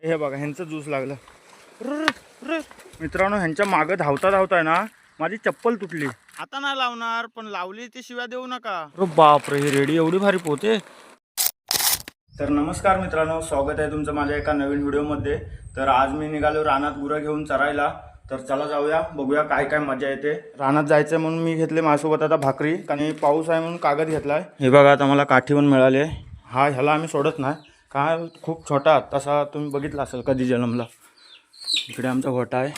हे बघा ह्यांचं ज्यूस लागलं. मित्रांनो ह्यांच्या मागं धावता धावता आहे ना माझी चप्पल तुटली. आता नाही लावणार पण लावली ती शिव्या देऊ नका. अरे बापरे, ही रेडी एवढी भारी पोहते. तर नमस्कार मित्रांनो, स्वागत आहे तुमचं माझ्या एका नवीन व्हिडिओमध्ये. तर आज मी निघालो रानात गुरं घेऊन चरायला. तर चला जाऊया, बघूया काय काय मजा येते. रानात जायचं म्हणून मी घेतले माझ्यासोबत आता भाकरी, आणि पाऊस आहे म्हणून कागद घेतलाय. हे बघा आता मला काठीवन मिळाले. ह्याला आम्ही सोडत नाही, काय खूप छोटा तसा तुम्ही बघितला असेल कधी जन्मला. इकडे आमचा गोठा आहे.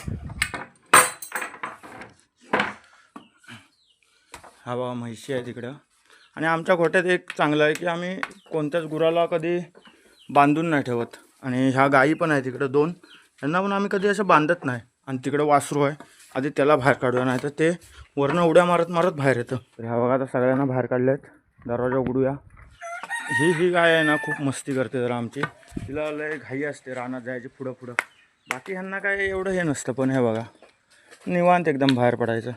हा बघा म्हैशी आहे तिकडं. आणि आमच्या गोठ्यात एक चांगलं आहे की आम्ही कोणत्याच गुराला कधी बांधून नाही ठेवत. आणि ह्या गाई पण आहे तिकडं 2, त्यांना पण आम्ही कधी असं बांधत नाही. आणि तिकडं वासरू आहे, आधी त्याला बाहेर काढूया, नाही तर ते वरनं उड्या मारत मारत बाहेर येतं. तर ह्या बघा आता सगळ्यांना बाहेर काढलेत. दरवाजा उघडूया. ही गाय आहे ना खूप मस्ती करते जरा आमची. तिला लय घाई असते रानात जायची पुढं पुढं. बाकी ह्यांना काय एवढं हे नसतं, पण हे बघा निवांत एकदम बाहेर पडायचं.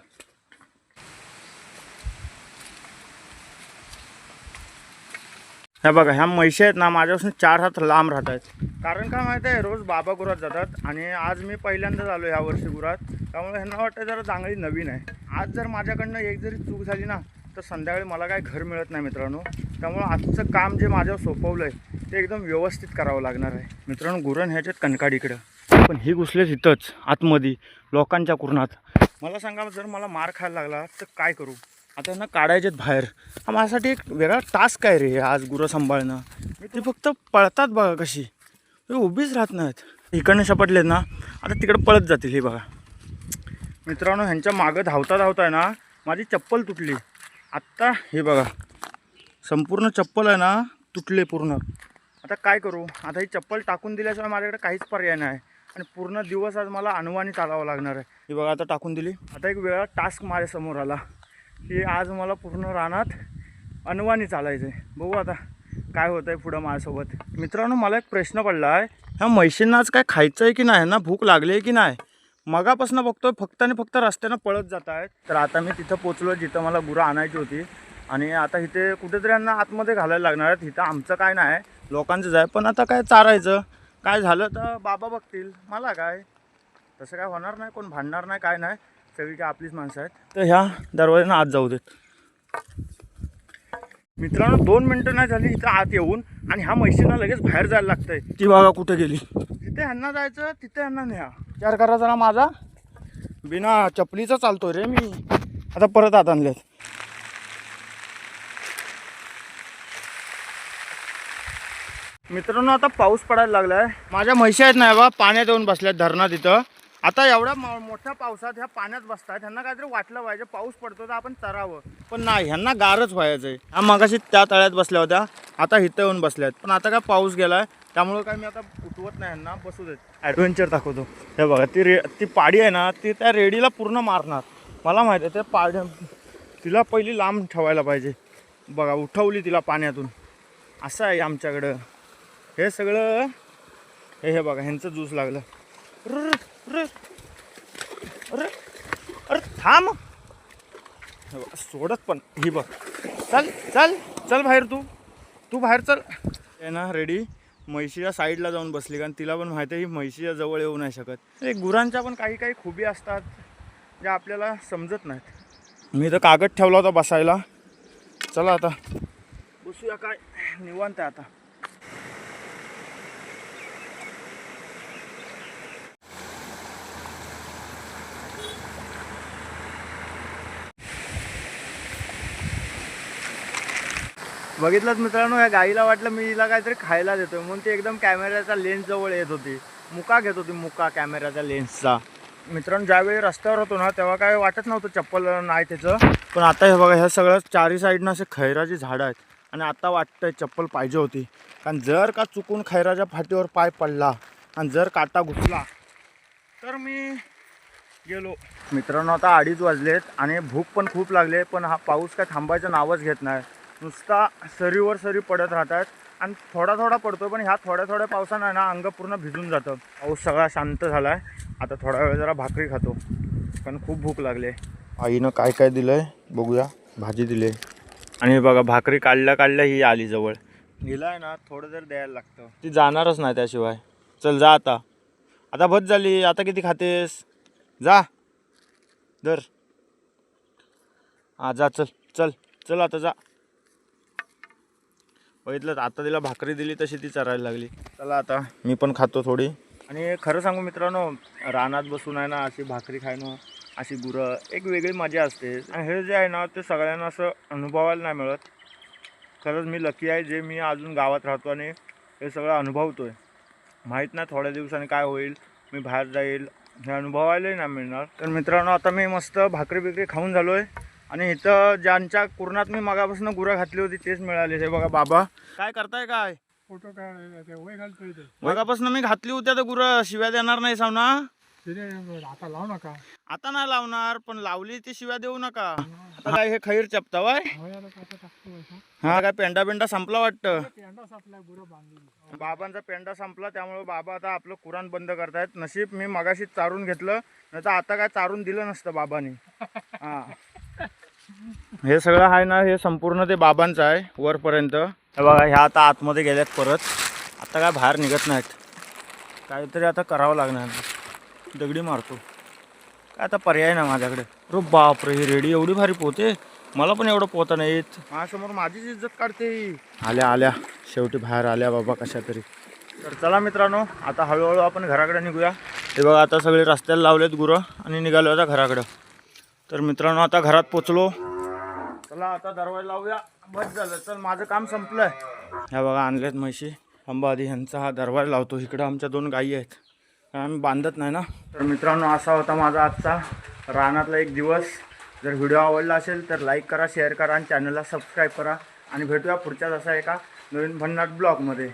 ह्या बघा ह्या म्हशी आहेत ना माझ्यापासून 4 हात लांब राहत आहेत. कारण काय माहिती आहे, रोज बाबा गुरात जातात आणि आज मी पहिल्यांदाच आलो ह्या वर्षी गुरात. त्यामुळे ह्यांना वाटतं जरा चांगली नवीन आहे. आज जर माझ्याकडनं एक जरी चूक झाली ना तर संध्याकाळी मला काय घर मिळत नाही मित्रांनो. त्यामुळे आजचं काम जे माझ्यावर सोपवलं आहे ते एकदम व्यवस्थित करावं लागणार आहे. मित्रांनो गुरण ह्याच्यात कणकाडीकडं, पण ही घुसलेच इथंच आतमध्ये लोकांच्या कुरणात. मला सांगा, जर मला मार खायला लागला तर काय करू. आता यांना काढायचेत बाहेर. हा माझ्यासाठी एक वेगळा टास्क आहे रे आज गुरं सांभाळणं. ती फक्त पळतात बघा कशी, उभीच राहत नाहीत. इकडनं शपटलेत ना आता तिकडं पळत जातील. हे बघा मित्रांनो ह्यांच्या मागं धावता धावता आहे ना माझी चप्पल तुटली. आत्ता हे बघा संपूर्ण चप्पल आहे ना तुटले पूर्ण. आता काय करू. आता ही चप्पल टाकून दिल्याशिवाय माझ्याकडे काहीच पर्याय नाही. आणि पूर्ण दिवस आज मला अनवाणी चालावं लागणार आहे. ही बघा आता टाकून दिली. आता एक वेगळा टास्क माझ्यासमोर आला की आज मला पूर्ण रानात अनवाणी चालायचं आहे. बघू आता काय होतं आहे पुढं माझ्यासोबत. मित्रांनो मला एक प्रश्न पडला आहे, ह्या म्हशींना आज काय खायचं आहे की नाही, ना भूक लागली आहे की नाही. मगापासून बघतोय फक्त आणि फक्त रस्त्यानं पळत जात आहेत. तर आता मी तिथं पोचलो जिथं मला गुरं आणायची होती. आणि आता इथे कुठेतरी यांना आतमध्ये घालायला लागणार आहेत. इथं आमचं काय नाही, लोकांचंच आहे. पण आता काय चारायचं, काय झालं तर बाबा बघतील, मला काय तसं काय होणार नाही. कोण भांडणार नाही, काय नाही, सगळी काय आपलीच माणसं आहेत. तर ह्या दरवाजानं आत जाऊ देत. मित्रांनो 2 मिनटं नाही झाली इथं आत येऊन, आणि ह्या म्हशींना लगेच बाहेर जायला लागतंय. ती बघा कुठे गेली. तिथे ह्यांना जायचं, तिथे ह्यांना न्या. विचार करा जरा माझा. बिना चपलीचा चालतो रे मी. आता परत आत आणलेत. मित्रांनो आता पाऊस पडायला लागला आहे. माझ्या म्हशी आहेत ना बा पाण्यात येऊन बसल्यात धरणात इथं. आता एवढ्या मोठ्या पावसात ह्या पाण्यात बसतात. ह्यांना काहीतरी वाटलं पाहिजे पाऊस पडतो तर आपण चरावं, पण नाही, ह्यांना गारच व्हायचं आहे. ह्या मगाशी त्या तळ्यात बसल्या होत्या, आता इथं येऊन बसल्यात. पण आता काय पाऊस गेलाय त्यामुळं काय मी आता उठवत नाही ह्यांना, बसू देत. ॲडव्हेंचर दाखवतो. हे बघा ती पाडी आहे ना ती त्या रेडीला पूर्ण मारणार. मला माहिती आहे त्या तिला पहिली लांब ठेवायला पाहिजे. बघा उठवली तिला पाण्यातून. असं आहे आमच्याकडं हे सगळं. हे बघा ह्यांचं ज्यूस लागलं. अरे अरे थांब, सोडत पण. ही बघ, चल चल चल बाहेर, तू बाहेर चल. आहे ना रेडी म्हैशीच्या साईडला जाऊन बसली, कारण तिला पण माहिती आहे ही म्हैशीच्या जवळ येऊ नाही शकत. गुरांच्या पण काही काही खुबी असतात ज्या आपल्याला समजत नाहीत. मी तर कागद ठेवला होता बसायला. चला आता बसूया, काय निवांत आहे आता. बघितलंच मित्रांनो, या गाईला वाटलं मी हिला काहीतरी खायला देतोय म्हणून ती एकदम कॅमेऱ्याच्या लेन्स जवळ येत होती. मुका घेत होती, मुका कॅमेऱ्याच्या लेन्सचा. मित्रांनो ज्यावेळी रस्त्यावर होतो ना तेव्हा काय वाटत नव्हतं चप्पल नाही त्याचं. पण आता हे बघा ह्या सगळं 4ही साईडनं असे खैराची झाडं आहेत. आणि आता वाटतंय चप्पल पाहिजे होती, कारण जर का चुकून खैराच्या फाटीवर पाय पडला आणि जर काटा घुसला तर मी गेलो. मित्रांनो आता 2:30 वाजलेत आणि भूक पण खूप लागले. पण हा पाऊस काय थांबायचं नावच घेत नाही. नुसता सरीवर सरी पडत राहतात. आणि थोडा थोडा पडतो, पण ह्या थोड्या थोड्या पावसानं ना अंग पूर्ण भिजून जातं. पाऊस सगळा शांत झाला आहे. आता थोडा वेळ जरा भाकरी खातो, पण खूप भूक लागली आहे. आईनं काय काय दिलं आहे बघूया. भाजी दिली आहे, आणि बघा भाकरी काढल्या काढल्या ही आली जवळ. हिला आहे ना थोडं जर द्यायला लागतं, ती जाणारच नाही त्याशिवाय. चल जा आता. आता बस झाली. आता किती खातेस? जा धर. हा जा चल चल चल आता जा. बघितलं आता तिला भाकरी दिली तशी ती चरायला लागली. चला आता मी पण खातो थोडी. आणि खरं सांगू मित्रांनो, रानात बसून आहे ना अशी भाकरी खाणं, अशी गुरं एक वेगळी मजा असते. आणि हे जे आहे ना ते सगळ्यांना असं अनुभवायला नाही मिळत. खरंच मी लकी आहे जे मी अजून गावात राहतो आणि हे सगळं अनुभवतो आहे. माहीत नाही थोड्या दिवसांनी काय होईल, मी बाहेर जाईल, हे अनुभवायलाही नाही मिळणार. तर मित्रांनो आता मी मस्त भाकरी बिकरी खाऊन झालो आहे. आणि इथं ज्यांच्या कुरणात मी मगापासून गुरं घातली होती तेच मिळाले. हे बघा बाबा काय करताय काय? फोटो काय वय घालतोय ते. मगापासून मी घातली होती तर गुरं शिव्या देणार नाही सावना. आता लावू नका. आता नाही लावणार पण लावली ती शिव्या देऊ नका. आता काय हे खैर चपतावाय? हा काय पेंडा संपला वाटतं. बाबांचा पेंडा संपला त्यामुळे बाबा आता आपलं कुराण बंद करतायत. नशीब मी मगाशी चारून घेतलं, नाही तर आता काय चारून दिलं नसतं बाबांनी. हा हे सगळं आहे ना हे संपूर्ण ते बाबांचं आहे वरपर्यंत. हे बघा ह्या आता आतमध्ये गेल्यात परत. आता काय बाहेर निघत नाहीत. काहीतरी आता करावं लागणार. दगडी मारतो काय आता पर्याय ना माझ्याकडे. अरे बापरे ही रेडी एवढी भारी पोहते. मला पण एवढं पोहता नाही येत. माझ्यासमोर माझीच इज्जत काढते. आल्या शेवटी बाहेर आल्या बाबा कशा तरी. तर चला मित्रांनो आता हळूहळू आपण घराकडे निघूया. हे बघा आता सगळे रस्त्याला लावलेत गुरं आणि निघालो आता घराकडं. तर मित्रांनो आता घरात पोचलो. चला आता दरवाजा लावूया. बस झालं चल माझं काम संपलं आहे. ह्या बघा आणल्यात म्हशी. थांबा आधी ह्यांचा हा दरवाजा लावतो. इकडं आमच्या 2 गायी आहेत, आम्ही बांधत नाही ना. तर मित्रांनो असा होता माझा आजचा रानातला एक दिवस. जर व्हिडिओ आवडला असेल तर लाईक करा, शेअर करा आणि चॅनलला सबस्क्राईब करा. आणि भेटूया पुढच्याच असा एका नवीन भन्नाट ब्लॉगमध्ये.